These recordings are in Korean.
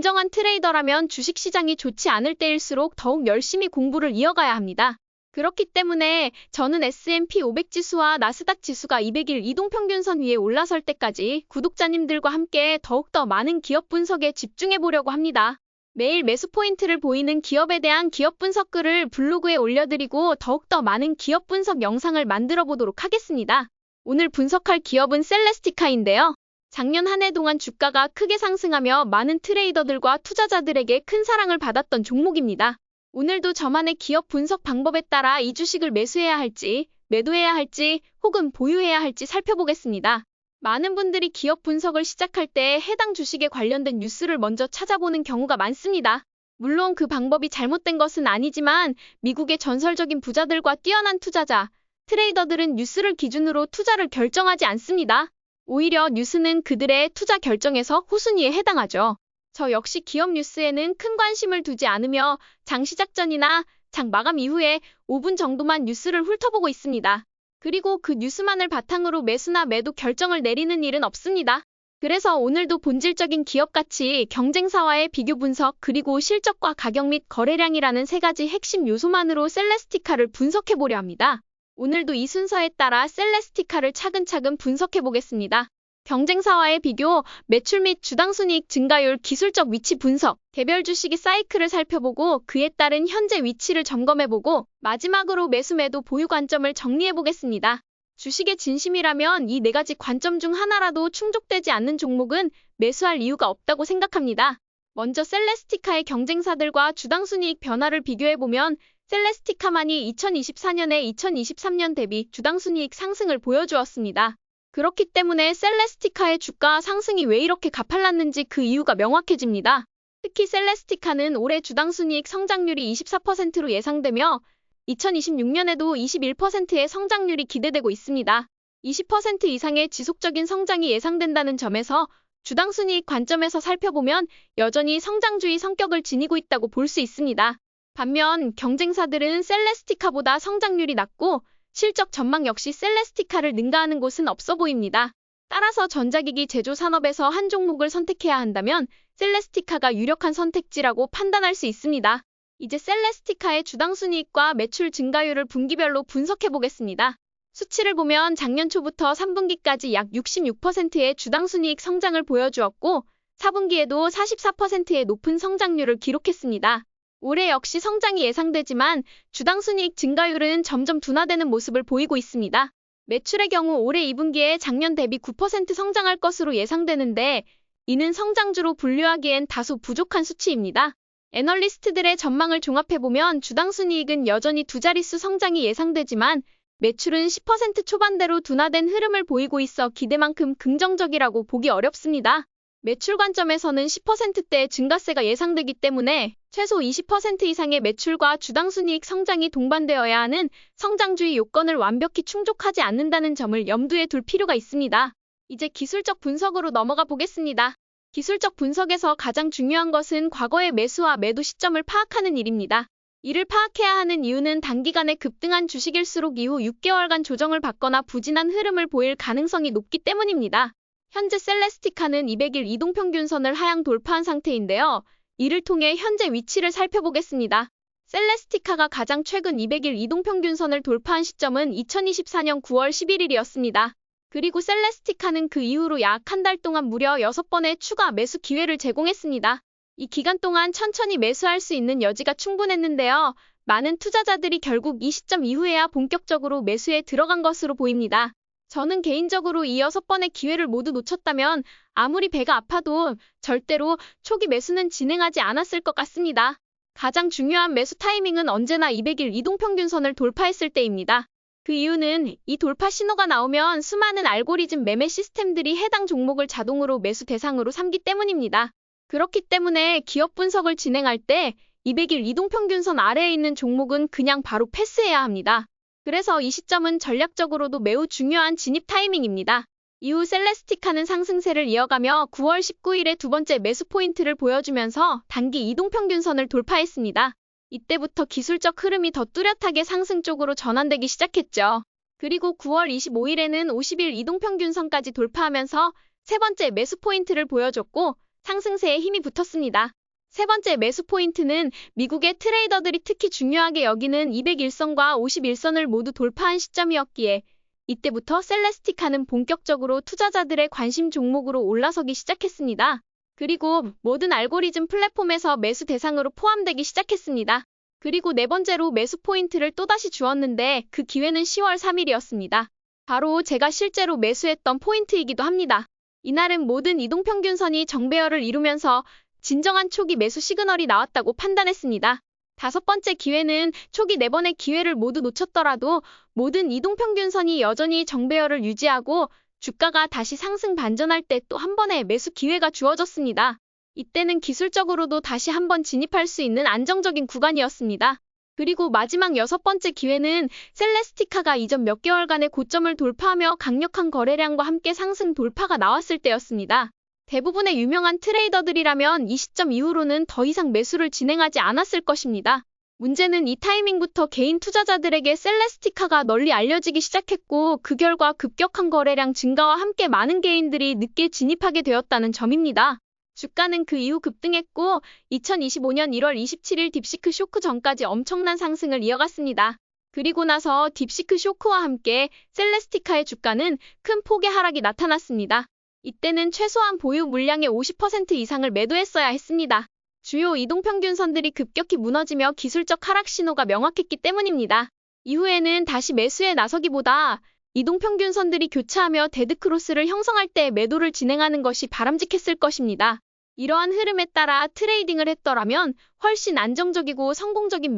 진정한 트레이더라면 주식시장이 좋지 않을 때일수록 더욱 열심히 공부를 이어가야 합니다. 그렇기 때문에 저는 S&P 500 지수와 나스닥 지수가 200일 이동평균선 위에 올라설 때까지 구독자님들과 함께 더욱더 많은 기업 분석에 집중해 보려고 합니다. 매일 매수 포인트를 보이는 기업에 대한 기업 분석 글을 블로그에 올려드리고 더욱더 많은 기업 분석 영상을 만들어 보도록 하겠습니다. 오늘 분석할 기업은 셀레스티카인데요. 작년 한 해 동안 주가가 크게 상승하며 많은 트레이더들과 투자자들에게 큰 사랑을 받았던 종목입니다. 오늘도 저만의 기업 분석 방법에 따라 이 주식을 매수해야 할지, 매도해야 할지, 혹은 보유해야 할지 살펴보겠습니다. 많은 분들이 기업 분석을 시작할 때 해당 주식에 관련된 뉴스를 먼저 찾아보는 경우가 많습니다. 물론 그 방법이 잘못된 것은 아니지만 미국의 전설적인 부자들과 뛰어난 투자자, 트레이더들은 뉴스를 기준으로 투자를 결정하지 않습니다. 오히려 뉴스는 그들의 투자 결정에서 후순위에 해당하죠. 저 역시 기업 뉴스에는 큰 관심을 두지 않으며 장 시작 전이나 장 마감 이후에 5분 정도만 뉴스를 훑어보고 있습니다. 그리고 그 뉴스만을 바탕으로 매수나 매도 결정을 내리는 일은 없습니다. 그래서 오늘도 본질적인 기업 가치, 경쟁사와의 비교 분석, 그리고 실적과 가격 및 거래량이라는 세 가지 핵심 요소만으로 셀레스티카를 분석해보려 합니다. 오늘도 이 순서에 따라 셀레스티카를 차근차근 분석해보겠습니다. 경쟁사와의 비교, 매출 및 주당순이익 증가율, 기술적 위치 분석, 개별 주식의 사이클을 살펴보고 그에 따른 현재 위치를 점검해보고 마지막으로 매수 매도 보유 관점을 정리해보겠습니다. 주식의 진심이라면 이 네 가지 관점 중 하나라도 충족되지 않는 종목은 매수할 이유가 없다고 생각합니다. 먼저 셀레스티카의 경쟁사들과 주당순이익 변화를 비교해보면 셀레스티카만이 2024년에 2023년 대비 주당순이익 상승을 보여주었습니다. 그렇기 때문에 셀레스티카의 주가 상승이 왜 이렇게 가팔랐는지 그 이유가 명확해집니다. 특히 셀레스티카는 올해 주당순이익 성장률이 24%로 예상되며 2026년에도 21%의 성장률이 기대되고 있습니다. 20% 이상의 지속적인 성장이 예상된다는 점에서 주당순이익 관점에서 살펴보면 여전히 성장주의 성격을 지니고 있다고 볼 수 있습니다. 반면 경쟁사들은 셀레스티카보다 성장률이 낮고 실적 전망 역시 셀레스티카를 능가하는 곳은 없어 보입니다. 따라서 전자기기 제조 산업에서 한 종목을 선택해야 한다면 셀레스티카가 유력한 선택지라고 판단할 수 있습니다. 이제 셀레스티카의 주당순이익과 매출 증가율을 분기별로 분석해 보겠습니다. 수치를 보면 작년 초부터 3분기까지 약 66%의 주당순이익 성장을 보여주었고 4분기에도 44%의 높은 성장률을 기록했습니다. 올해 역시 성장이 예상되지만 주당순이익 증가율은 점점 둔화되는 모습을 보이고 있습니다. 매출의 경우 올해 2분기에 작년 대비 9% 성장할 것으로 예상되는데 이는 성장주로 분류하기엔 다소 부족한 수치입니다. 애널리스트들의 전망을 종합해보면 주당순이익은 여전히 두 자릿수 성장이 예상되지만 매출은 10% 초반대로 둔화된 흐름을 보이고 있어 기대만큼 긍정적이라고 보기 어렵습니다. 매출 관점에서는 10%대의 증가세가 예상되기 때문에 최소 20% 이상의 매출과 주당순이익 성장이 동반되어야 하는 성장주의 요건을 완벽히 충족하지 않는다는 점을 염두에 둘 필요가 있습니다. 이제 기술적 분석으로 넘어가 보겠습니다. 기술적 분석에서 가장 중요한 것은 과거의 매수와 매도 시점을 파악하는 일입니다. 이를 파악해야 하는 이유는 단기간에 급등한 주식일수록 이후 6개월간 조정을 받거나 부진한 흐름을 보일 가능성이 높기 때문입니다. 현재 셀레스티카는 200일 이동평균선을 하향 돌파한 상태인데요. 이를 통해 현재 위치를 살펴보겠습니다. 셀레스티카가 가장 최근 200일 이동평균선을 돌파한 시점은 2024년 9월 11일이었습니다. 그리고 셀레스티카는 그 이후로 약 한 달 동안 무려 6번의 추가 매수 기회를 제공했습니다. 이 기간 동안 천천히 매수할 수 있는 여지가 충분했는데요. 많은 투자자들이 결국 이 시점 이후에야 본격적으로 매수에 들어간 것으로 보입니다. 저는 개인적으로 이 6번의 기회를 모두 놓쳤다면 아무리 배가 아파도 절대로 초기 매수는 진행하지 않았을 것 같습니다. 가장 중요한 매수 타이밍은 언제나 200일 이동평균선을 돌파했을 때입니다. 그 이유는 이 돌파 신호가 나오면 수많은 알고리즘 매매 시스템들이 해당 종목을 자동으로 매수 대상으로 삼기 때문입니다. 그렇기 때문에 기업 분석을 진행할 때 200일 이동평균선 아래에 있는 종목은 그냥 바로 패스해야 합니다. 그래서 이 시점은 전략적으로도 매우 중요한 진입 타이밍입니다. 이후 셀레스티카는 상승세를 이어가며 9월 19일에 두 번째 매수 포인트를 보여주면서 단기 이동평균선을 돌파했습니다. 이때부터 기술적 흐름이 더 뚜렷하게 상승 쪽으로 전환되기 시작했죠. 그리고 9월 25일에는 50일 이동평균선까지 돌파하면서 세 번째 매수 포인트를 보여줬고 상승세에 힘이 붙었습니다. 세 번째 매수 포인트는 미국의 트레이더들이 특히 중요하게 여기는 201선과 51선을 모두 돌파한 시점이었기에 이때부터 셀레스티카는 본격적으로 투자자들의 관심 종목으로 올라서기 시작했습니다. 그리고 모든 알고리즘 플랫폼에서 매수 대상으로 포함되기 시작했습니다. 그리고 네 번째로 매수 포인트를 또다시 주었는데 그 기회는 10월 3일이었습니다. 바로 제가 실제로 매수했던 포인트이기도 합니다. 이날은 모든 이동평균선이 정배열을 이루면서 진정한 초기 매수 시그널이 나왔다고 판단했습니다. 다섯 번째 기회는 초기 네 번의 기회를 모두 놓쳤더라도 모든 이동평균선이 여전히 정배열을 유지하고 주가가 다시 상승 반전할 때 또 한 번의 매수 기회가 주어졌습니다. 이때는 기술적으로도 다시 한번 진입할 수 있는 안정적인 구간이었습니다. 그리고 마지막 여섯 번째 기회는 셀레스티카가 이전 몇 개월간의 고점을 돌파하며 강력한 거래량과 함께 상승 돌파가 나왔을 때였습니다. 대부분의 유명한 트레이더들이라면 이 시점 이후로는 더 이상 매수를 진행하지 않았을 것입니다. 문제는 이 타이밍부터 개인 투자자들에게 셀레스티카가 널리 알려지기 시작했고 그 결과 급격한 거래량 증가와 함께 많은 개인들이 늦게 진입하게 되었다는 점입니다. 주가는 그 이후 급등했고 2025년 1월 27일 딥시크 쇼크 전까지 엄청난 상승을 이어갔습니다. 그리고 나서 딥시크 쇼크와 함께 셀레스티카의 주가는 큰 폭의 하락이 나타났습니다. 이때는 최소한 보유 물량의 50% 이상을 매도했어야 했습니다. 주요 이동평균선들이 급격히 무너지며 기술적 하락 신호가 명확했기 때문입니다. 이후에는 다시 매수에 나서기보다 이동평균선들이 교차하며 데드크로스를 형성할 때 매도를 진행하는 것이 바람직했을 것입니다. 이러한 흐름에 따라 트레이딩을 했더라면 훨씬 안정적이고 성공적인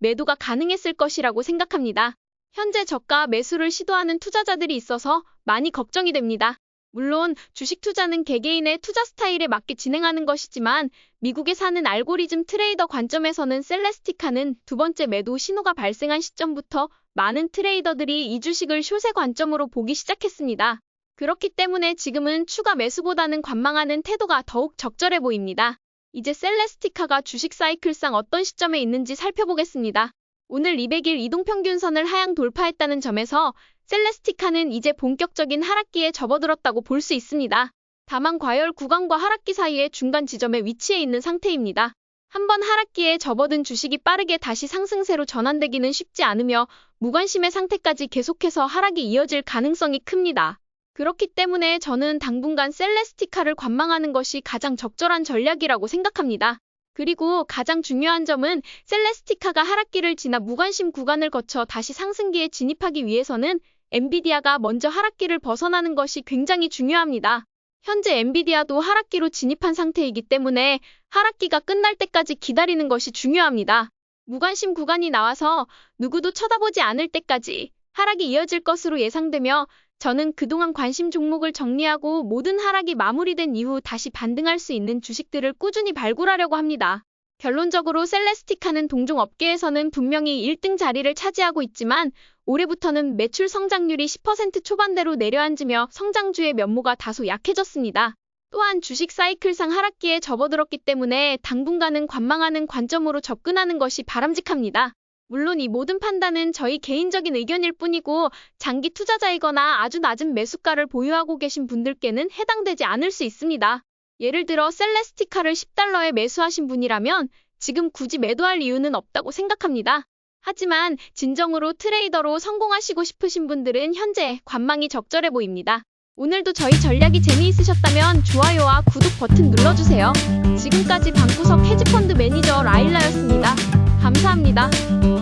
매도가 가능했을 것이라고 생각합니다. 현재 저가 매수를 시도하는 투자자들이 있어서 많이 걱정이 됩니다. 물론 주식 투자는 개개인의 투자 스타일에 맞게 진행하는 것이지만 미국에 사는 알고리즘 트레이더 관점에서는 셀레스티카는 두 번째 매도 신호가 발생한 시점부터 많은 트레이더들이 이 주식을 숏의 관점으로 보기 시작했습니다. 그렇기 때문에 지금은 추가 매수보다는 관망하는 태도가 더욱 적절해 보입니다. 이제 셀레스티카가 주식 사이클상 어떤 시점에 있는지 살펴보겠습니다. 오늘 200일 이동평균선을 하향 돌파했다는 점에서 셀레스티카는 이제 본격적인 하락기에 접어들었다고 볼 수 있습니다. 다만 과열 구간과 하락기 사이의 중간 지점에 위치해 있는 상태입니다. 한번 하락기에 접어든 주식이 빠르게 다시 상승세로 전환되기는 쉽지 않으며 무관심의 상태까지 계속해서 하락이 이어질 가능성이 큽니다. 그렇기 때문에 저는 당분간 셀레스티카를 관망하는 것이 가장 적절한 전략이라고 생각합니다. 그리고 가장 중요한 점은 셀레스티카가 하락기를 지나 무관심 구간을 거쳐 다시 상승기에 진입하기 위해서는 엔비디아가 먼저 하락기를 벗어나는 것이 굉장히 중요합니다. 현재 엔비디아도 하락기로 진입한 상태이기 때문에 하락기가 끝날 때까지 기다리는 것이 중요합니다. 무관심 구간이 나와서 누구도 쳐다보지 않을 때까지 하락이 이어질 것으로 예상되며 저는 그동안 관심 종목을 정리하고 모든 하락이 마무리된 이후 다시 반등할 수 있는 주식들을 꾸준히 발굴하려고 합니다. 결론적으로 셀레스티카는 동종업계에서는 분명히 1등 자리를 차지하고 있지만 올해부터는 매출 성장률이 10% 초반대로 내려앉으며 성장주의 면모가 다소 약해졌습니다. 또한 주식 사이클상 하락기에 접어들었기 때문에 당분간은 관망하는 관점으로 접근하는 것이 바람직합니다. 물론 이 모든 판단은 저희 개인적인 의견일 뿐이고 장기 투자자이거나 아주 낮은 매수가를 보유하고 계신 분들께는 해당되지 않을 수 있습니다. 예를 들어 셀레스티카를 10달러에 매수하신 분이라면 지금 굳이 매도할 이유는 없다고 생각합니다. 하지만 진정으로 트레이더로 성공하시고 싶으신 분들은 현재 관망이 적절해 보입니다. 오늘도 저희 전략이 재미있으셨다면 좋아요와 구독 버튼 눌러주세요. 지금까지 방구석 헤지펀드 매니저 라일라였습니다. 감사합니다.